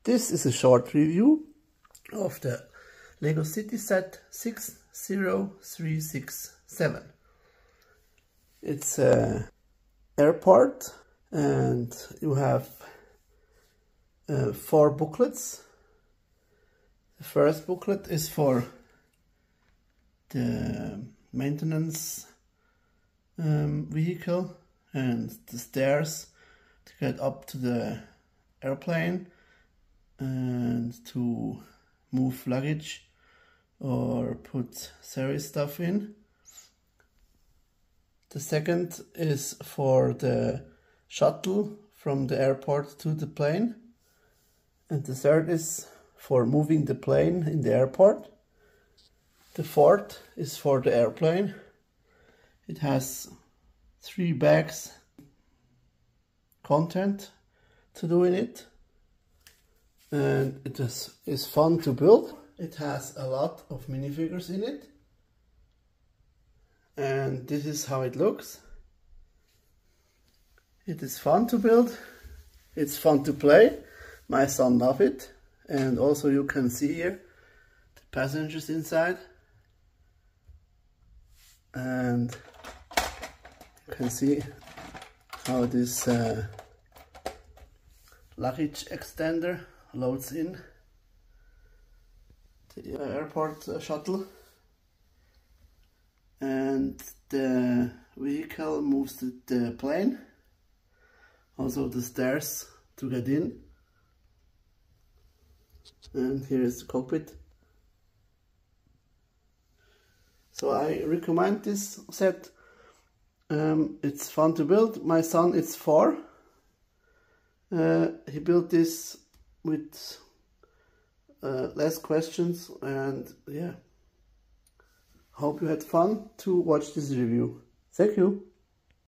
This is a short review of the Lego City Set 60367. It's a airport and you have 4 booklets. The first booklet is for the maintenance vehicle and the stairs to get up to the airplane and to move luggage or put serious stuff in. The second is for the shuttle from the airport to the plane, and the third is for moving the plane in the airport. The fourth is for the airplane. It has 3 bags content to do in it, and it is fun to build. It has a lot of minifigures in it, and this is how it looks. It is fun to build, it's fun to play. My son loves it, and also you can see here the passengers inside, and you can see how this luggage extender loads in the airport shuttle, and the vehicle moves the plane, also the stairs to get in, and here is the cockpit. So I recommend this set. It's fun to build. My son is 4. He built this with less questions, and yeah, hope you had fun to watch this review. Thank you.